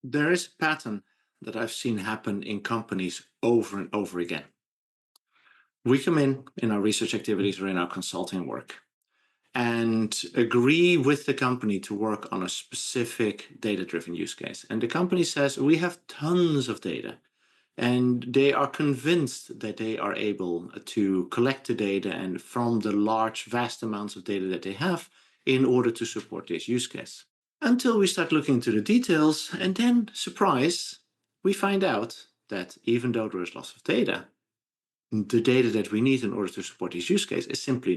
There is a pattern that I've seen happen in companies over and over again. We come in our research activities or in our consulting work and agree with the company to work on a specific data-driven use case. And the company says, we have tons of data. And they are convinced that they are able to collect the data and from the large, vast amounts of data that they have in order to support this use case. Until we start looking into the details, and then, surprise, we find out that even though there is lots of data, the data that we need in order to support this use case is simply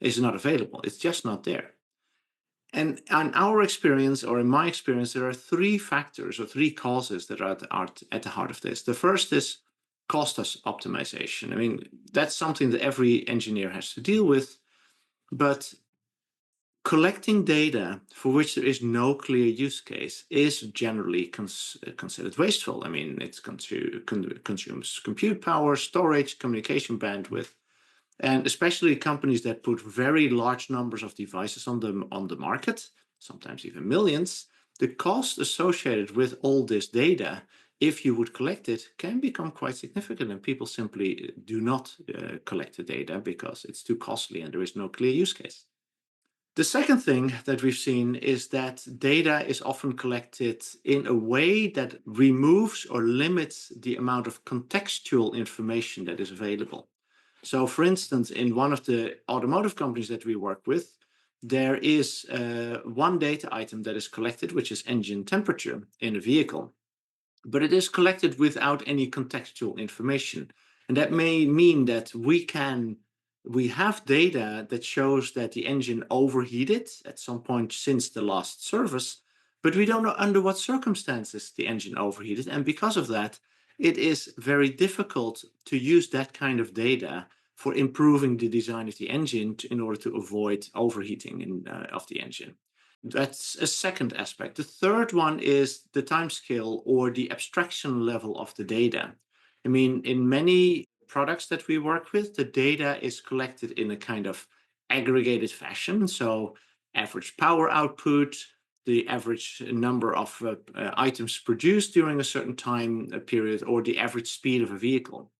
is not available. It's just not there. And in our experience, or in my experience, there are three factors or three causes that are at the heart of this. The first is cost optimization. I mean, that's something that every engineer has to deal with, but collecting data for which there is no clear use case is generally considered wasteful. I mean, it consumes compute power, storage, communication bandwidth, and especially companies that put very large numbers of devices on the market, sometimes even millions. The cost associated with all this data, if you would collect it, can become quite significant, and people simply do not collect the data because it's too costly and there is no clear use case. The second thing that we've seen is that data is often collected in a way that removes or limits the amount of contextual information that is available. So, for instance, in one of the automotive companies that we work with, there is one data item that is collected, which is engine temperature in a vehicle, but it is collected without any contextual information. And that may mean that we have data that shows that the engine overheated at some point since the last service, but we don't know under what circumstances the engine overheated. And because of that, it is very difficult to use that kind of data for improving the design of the engine in order to avoid overheating of the engine. That's a second aspect. The third one is the timescale or the abstraction level of the data. I mean, in many products that we work with, the data is collected in a kind of aggregated fashion. So average power output, the average number of items produced during a certain time period, or the average speed of a vehicle.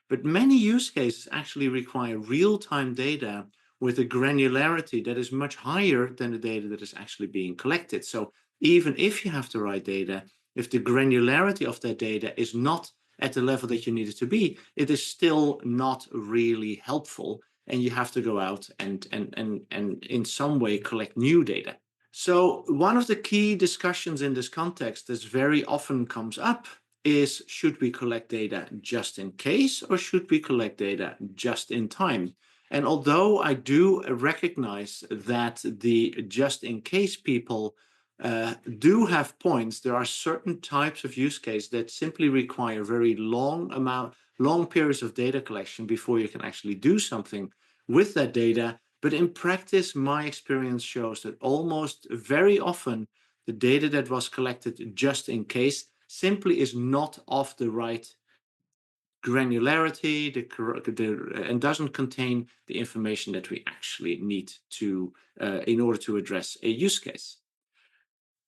But many use cases actually require real-time data with a granularity that is much higher than the data that is actually being collected. So even if you have the right data, if the granularity of that data is not at the level that you need it to be, it is still not really helpful. And you have to go out and in some way collect new data. So one of the key discussions in this context that very often comes up is, should we collect data just in case, or should we collect data just in time? And although I do recognize that the just in case people do have points, there are certain types of use case that simply require very long periods of data collection before you can actually do something with that data. But in practice, my experience shows that almost very often the data that was collected just in case simply is not of the right granularity and doesn't contain the information that we actually need to in order to address a use case.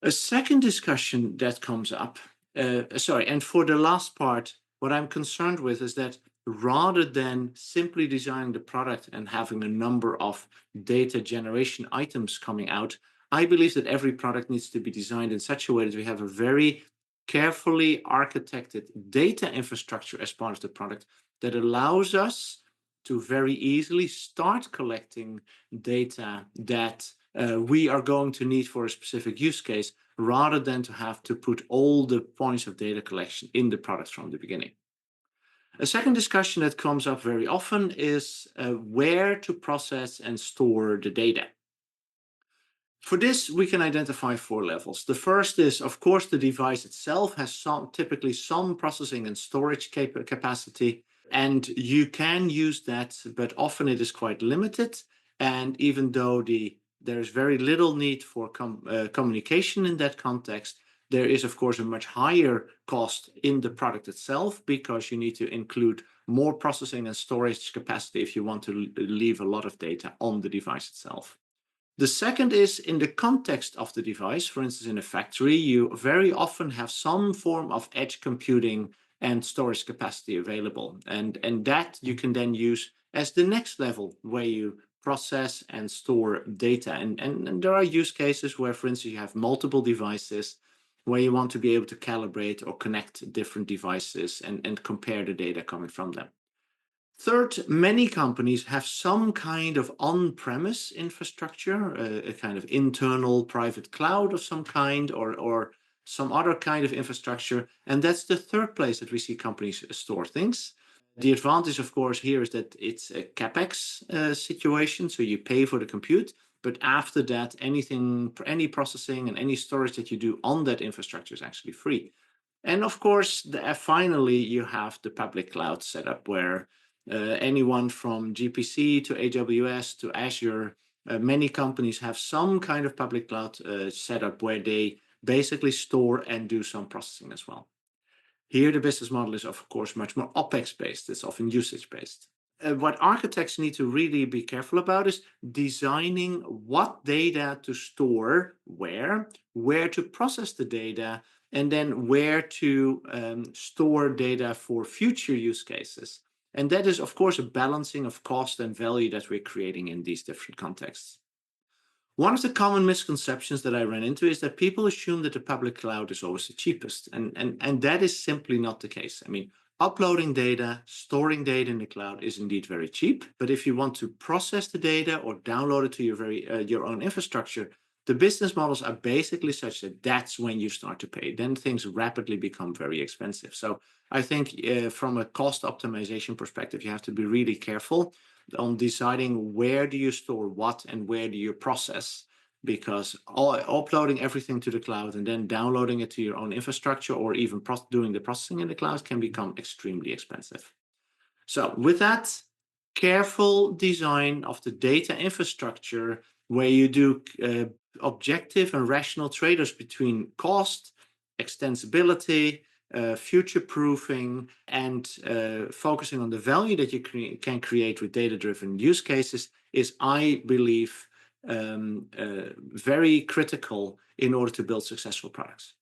A second discussion that comes up, and for the last part, what I'm concerned with is that rather than simply designing the product and having a number of data generation items coming out, I believe that every product needs to be designed in such a way that we have a very carefully architected data infrastructure as part of the product that allows us to very easily start collecting data that we are going to need for a specific use case, rather than to have to put all the points of data collection in the product from the beginning. A second discussion that comes up very often is where to process and store the data. For this, we can identify four levels. The first is, of course, the device itself has typically some processing and storage capacity, and you can use that, but often it is quite limited. And even though there is very little need for communication in that context, there is, of course, a much higher cost in the product itself, because you need to include more processing and storage capacity if you want to leave a lot of data on the device itself. The second is in the context of the device. For instance, in a factory, you very often have some form of edge computing and storage capacity available. And that you can then use as the next level where you process and store data. And there are use cases where, for instance, you have multiple devices where you want to be able to calibrate or connect different devices and compare the data coming from them. Third, many companies have some kind of on-premise infrastructure, a kind of internal private cloud of some kind, or some other kind of infrastructure. And that's the third place that we see companies store things. The advantage, of course, here is that it's a CapEx situation, so you pay for the compute. But after that, any processing and any storage that you do on that infrastructure is actually free. And of course, finally, you have the public cloud setup where anyone from GPC to AWS to Azure, many companies have some kind of public cloud setup where they basically store and do some processing as well. Here, the business model is, of course, much more OpEx based. It's often usage based. What architects need to really be careful about is designing what data to store where to process the data, and then where to store data for future use cases. And that is, of course, a balancing of cost and value that we're creating in these different contexts. One of the common misconceptions that I ran into is that people assume that the public cloud is always the cheapest. And that is simply not the case. I mean, uploading data, storing data in the cloud is indeed very cheap. But if you want to process the data or download it to your own infrastructure, the business models are basically such that that's when you start to pay. Then things rapidly become very expensive. So I think from a cost optimization perspective, you have to be really careful on deciding where do you store what and where do you process, because uploading everything to the cloud and then downloading it to your own infrastructure or even doing the processing in the cloud can become extremely expensive. So with that, careful design of the data infrastructure where you do objective and rational trade-offs between cost, extensibility, future-proofing, and focusing on the value that you can create with data-driven use cases is, I believe, very critical in order to build successful products.